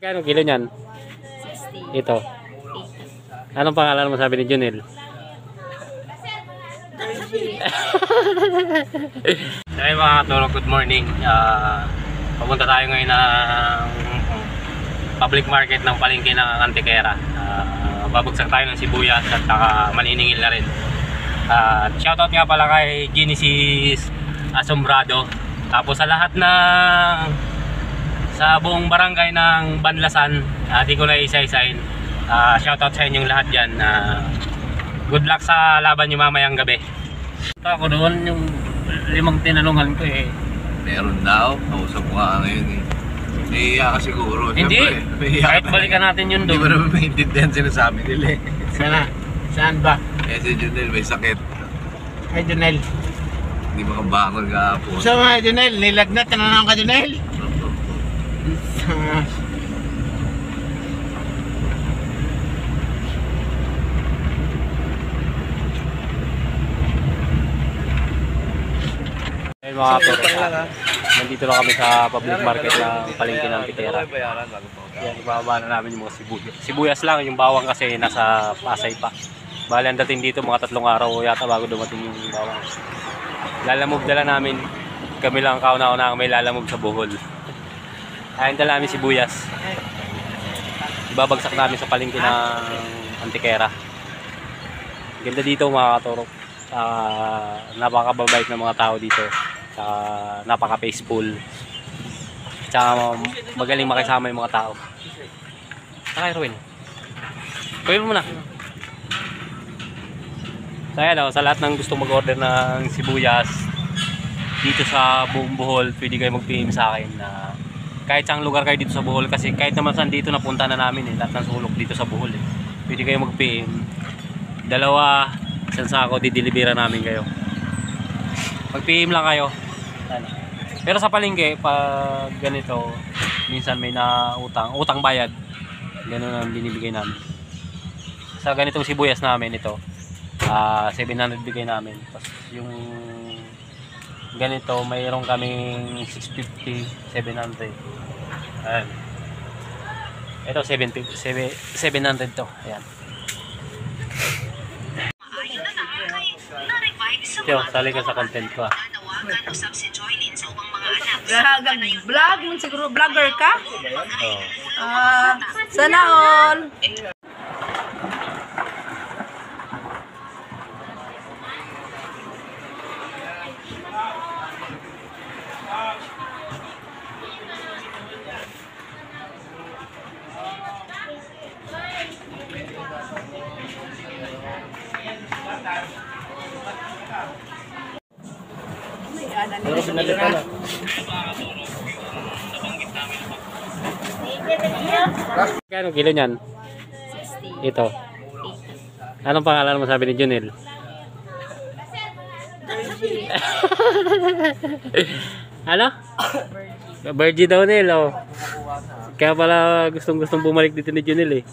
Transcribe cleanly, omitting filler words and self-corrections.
Kano kilo niyan? 60. Ito. 80. Anong pangalan mo sabi ni Junel? Hey mga katulog, good morning. Papunta tayo ngayon ng public market ng palengke ng Antiquera. Babagsak tayo ng sibuyas at maniningil na rin. Shoutout nga pala kay Genesis Asombrado. Tapos sa lahat ng sa buong barangay ng Banlasan, di ko na isa-isain. Shoutout sa inyong lahat dyan. Good luck sa laban nyo mamayang gabi. Ako doon yung 5 tinanungan ko eh. Meron daw, kausap ko nga ngayon eh. Nahihiya ka siguro. Hindi, siyempre, kahit balikan natin yun doon. Hindi mo naman maintindihan sinasabi nila eh. Saan ba? Eh si Junel may sakit. Ay, Junel. Hindi makabangon kahapon. So mga Junel, nilagnat ka na naman ka, Junel. Ayun mga kapatid, nandito lang kami sa public market ng palengke ng Antiquera. Yan, ibababa na namin yung mga sibuyas. Sibuyas lang, yung bawang kasi nasa Pasay pa. Bali ang dating dito mga 3 araw yata bago dumating yung bawang. Lalamove dala namin. Kami lang kauna-una may lalamove sa Bohol. Ayun dala namin sibuyas. Ibabagsak namin sa palengke ng Antiquera. Ganda dito mga katurok. Napakababait ng mga tao dito. Napaka-peaceful. Tsaka magaling makisama yung mga tao. Saka Erwin. Kuhin mo muna. So ayan, sa lahat ng gusto mag-order ng sibuyas dito sa buong Bohol, pwede kayo mag-PM sa akin na kahit saang lugar kayo dito sa Bohol, kasi kahit naman saan dito napunta na namin lahat ng sulok dito sa Bohol pwede kayo mag-PM. 2 isang sako dideliveran namin kayo. Mag-PM lang kayo. Pero sa palengke pag ganito minsan may na utang bayad, ganoon ang binibigay namin. Sa ganitong sibuyas namin ito 700 bigay namin. Tapos yung ganito mayroon kaming 650, 700. Ayan. Ito 700 to. Ayan. Yo, sali ka sa content ko. Vlog mo siguro, vlogger ka? Oh. Sana all. Kano kilo niyan? 60. Ito. 80. Anong pangalan mo sabi ni Junel? Ano? Virgie daw nil, oh. Kaya pala gustong bumalik dito ni Junel eh.